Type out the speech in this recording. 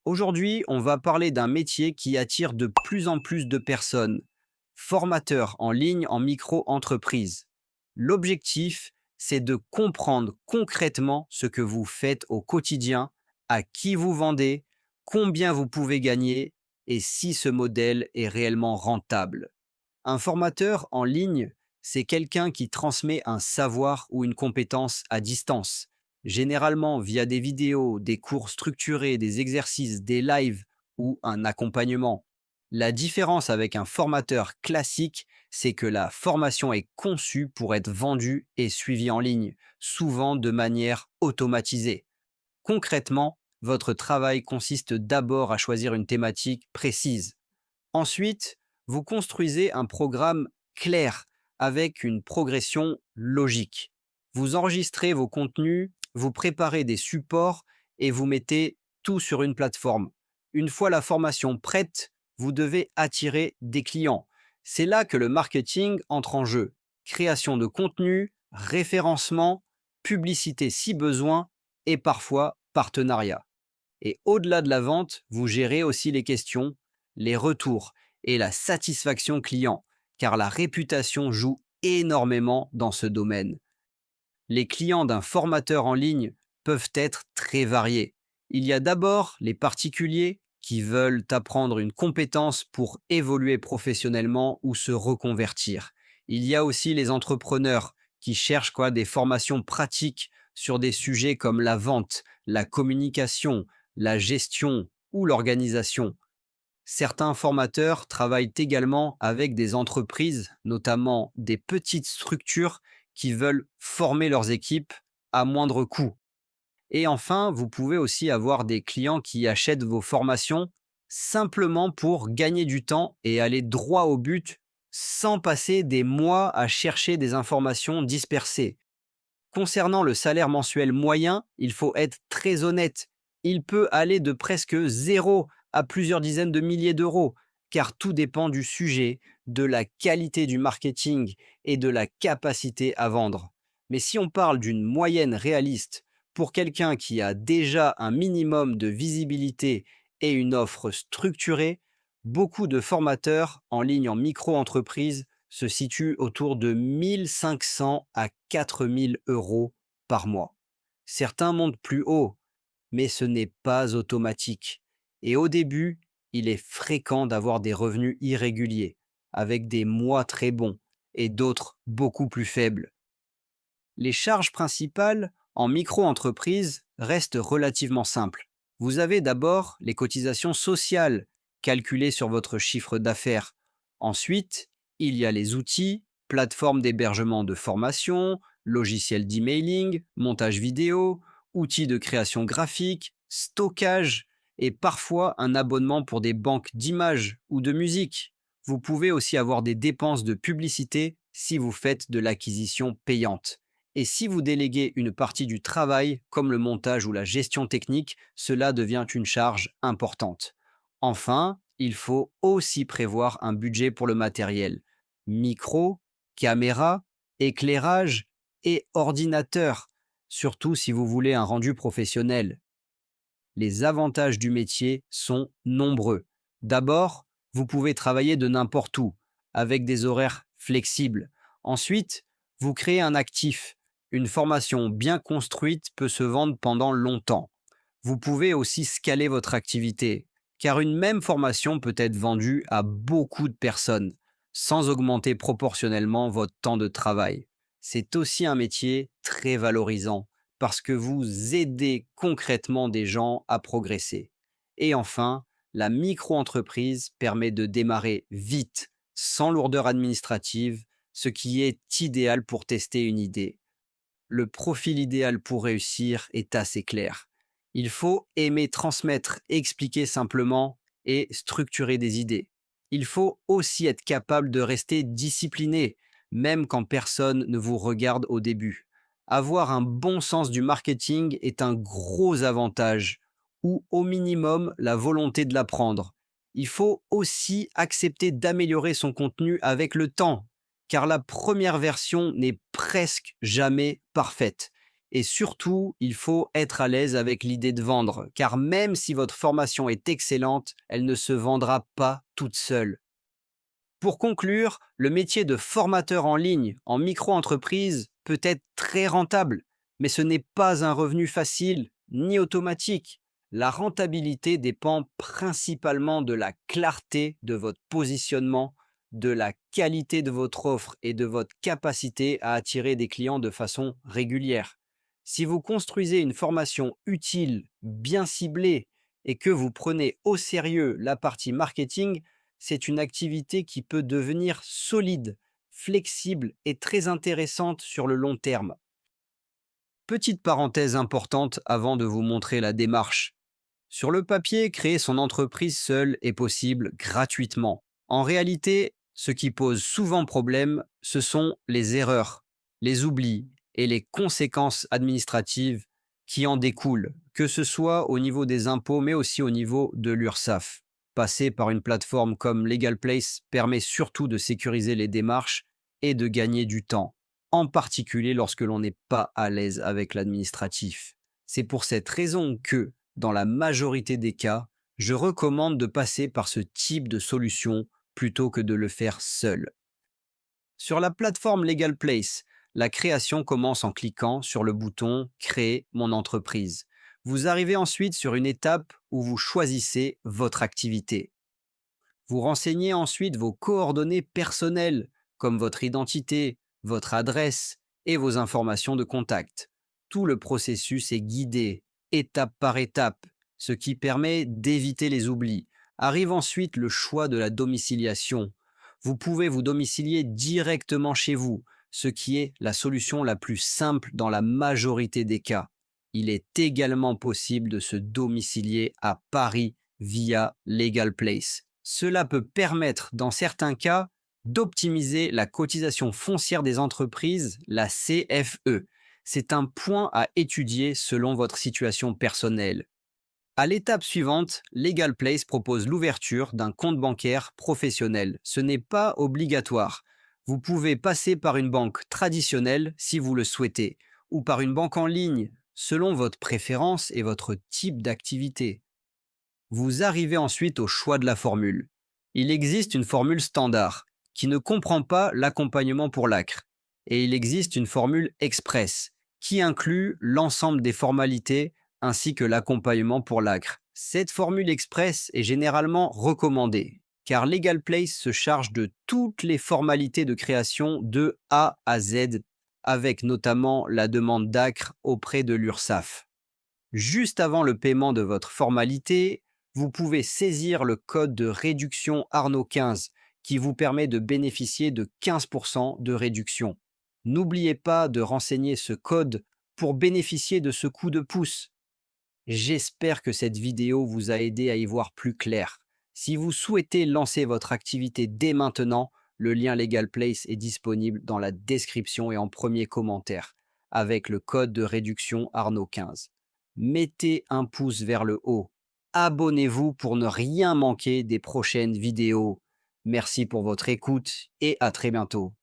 Aujourd'hui, on va parler d'un métier qui attire de plus en plus de personnes, formateur en ligne en micro-entreprise. L'objectif, c'est de comprendre concrètement ce que vous faites au quotidien, à qui vous vendez, combien vous pouvez gagner et si ce modèle est réellement rentable. Un formateur en ligne, c'est quelqu'un qui transmet un savoir ou une compétence à distance, généralement via des vidéos, des cours structurés, des exercices, des lives ou un accompagnement. La différence avec un formateur classique, c'est que la formation est conçue pour être vendue et suivie en ligne, souvent de manière automatisée. Concrètement, votre travail consiste d'abord à choisir une thématique précise. Ensuite, vous construisez un programme clair avec une progression logique. Vous enregistrez vos contenus, vous préparez des supports et vous mettez tout sur une plateforme. Une fois la formation prête, vous devez attirer des clients. C'est là que le marketing entre en jeu. Création de contenu, référencement, publicité si besoin et parfois partenariat. Et au-delà de la vente, vous gérez aussi les questions, les retours et la satisfaction client, car la réputation joue énormément dans ce domaine. Les clients d'un formateur en ligne peuvent être très variés. Il y a d'abord les particuliers qui veulent apprendre une compétence pour évoluer professionnellement ou se reconvertir. Il y a aussi les entrepreneurs qui cherchent des formations pratiques sur des sujets comme la vente, la communication, la gestion ou l'organisation. Certains formateurs travaillent également avec des entreprises, notamment des petites structures qui veulent former leurs équipes à moindre coût. Et enfin, vous pouvez aussi avoir des clients qui achètent vos formations simplement pour gagner du temps et aller droit au but sans passer des mois à chercher des informations dispersées. Concernant le salaire mensuel moyen, il faut être très honnête. Il peut aller de presque zéro à plusieurs dizaines de milliers d'euros, car tout dépend du sujet, de la qualité du marketing et de la capacité à vendre. Mais si on parle d'une moyenne réaliste pour quelqu'un qui a déjà un minimum de visibilité et une offre structurée, beaucoup de formateurs en ligne en micro-entreprise se situe autour de 1 500 à 4 000 € par mois. Certains montent plus haut, mais ce n'est pas automatique. Et au début, il est fréquent d'avoir des revenus irréguliers, avec des mois très bons et d'autres beaucoup plus faibles. Les charges principales en micro-entreprise restent relativement simples. Vous avez d'abord les cotisations sociales calculées sur votre chiffre d'affaires. Ensuite, il y a les outils, plateformes d'hébergement de formation, logiciels d'emailing, montage vidéo, outils de création graphique, stockage et parfois un abonnement pour des banques d'images ou de musique. Vous pouvez aussi avoir des dépenses de publicité si vous faites de l'acquisition payante. Et si vous déléguez une partie du travail, comme le montage ou la gestion technique, cela devient une charge importante. Enfin, il faut aussi prévoir un budget pour le matériel. Micro, caméra, éclairage et ordinateur, surtout si vous voulez un rendu professionnel. Les avantages du métier sont nombreux. D'abord, vous pouvez travailler de n'importe où, avec des horaires flexibles. Ensuite, vous créez un actif. Une formation bien construite peut se vendre pendant longtemps. Vous pouvez aussi scaler votre activité, car une même formation peut être vendue à beaucoup de personnes, sans augmenter proportionnellement votre temps de travail. C'est aussi un métier très valorisant parce que vous aidez concrètement des gens à progresser. Et enfin, la micro-entreprise permet de démarrer vite, sans lourdeur administrative, ce qui est idéal pour tester une idée. Le profil idéal pour réussir est assez clair. Il faut aimer transmettre, expliquer simplement et structurer des idées. Il faut aussi être capable de rester discipliné, même quand personne ne vous regarde au début. Avoir un bon sens du marketing est un gros avantage, ou au minimum la volonté de l'apprendre. Il faut aussi accepter d'améliorer son contenu avec le temps, car la première version n'est presque jamais parfaite. Et surtout, il faut être à l'aise avec l'idée de vendre, car même si votre formation est excellente, elle ne se vendra pas toute seule. Pour conclure, le métier de formateur en ligne, en micro-entreprise, peut être très rentable, mais ce n'est pas un revenu facile ni automatique. La rentabilité dépend principalement de la clarté de votre positionnement, de la qualité de votre offre et de votre capacité à attirer des clients de façon régulière. Si vous construisez une formation utile, bien ciblée, et que vous prenez au sérieux la partie marketing, c'est une activité qui peut devenir solide, flexible et très intéressante sur le long terme. Petite parenthèse importante avant de vous montrer la démarche. Sur le papier, créer son entreprise seule est possible gratuitement. En réalité, ce qui pose souvent problème, ce sont les erreurs, les oublis et les conséquences administratives qui en découlent, que ce soit au niveau des impôts, mais aussi au niveau de l'URSSAF. Passer par une plateforme comme LegalPlace permet surtout de sécuriser les démarches et de gagner du temps, en particulier lorsque l'on n'est pas à l'aise avec l'administratif. C'est pour cette raison que, dans la majorité des cas, je recommande de passer par ce type de solution plutôt que de le faire seul. Sur la plateforme LegalPlace, la création commence en cliquant sur le bouton Créer mon entreprise. Vous arrivez ensuite sur une étape où vous choisissez votre activité. Vous renseignez ensuite vos coordonnées personnelles, comme votre identité, votre adresse et vos informations de contact. Tout le processus est guidé, étape par étape, ce qui permet d'éviter les oublis. Arrive ensuite le choix de la domiciliation. Vous pouvez vous domicilier directement chez vous, ce qui est la solution la plus simple dans la majorité des cas. Il est également possible de se domicilier à Paris via LegalPlace. Cela peut permettre, dans certains cas, d'optimiser la cotisation foncière des entreprises, la CFE. C'est un point à étudier selon votre situation personnelle. À l'étape suivante, LegalPlace propose l'ouverture d'un compte bancaire professionnel. Ce n'est pas obligatoire. Vous pouvez passer par une banque traditionnelle si vous le souhaitez, ou par une banque en ligne, selon votre préférence et votre type d'activité. Vous arrivez ensuite au choix de la formule. Il existe une formule standard qui ne comprend pas l'accompagnement pour l'ACRE et il existe une formule express qui inclut l'ensemble des formalités ainsi que l'accompagnement pour l'ACRE. Cette formule express est généralement recommandée car LegalPlace se charge de toutes les formalités de création de A à Z avec notamment la demande d'ACRE auprès de l'URSSAF. Juste avant le paiement de votre formalité, vous pouvez saisir le code de réduction Arnaud 15 qui vous permet de bénéficier de 15% de réduction. N'oubliez pas de renseigner ce code pour bénéficier de ce coup de pouce. J'espère que cette vidéo vous a aidé à y voir plus clair. Si vous souhaitez lancer votre activité dès maintenant, le lien LegalPlace est disponible dans la description et en premier commentaire, avec le code de réduction Arnaud 15. Mettez un pouce vers le haut. Abonnez-vous pour ne rien manquer des prochaines vidéos. Merci pour votre écoute et à très bientôt.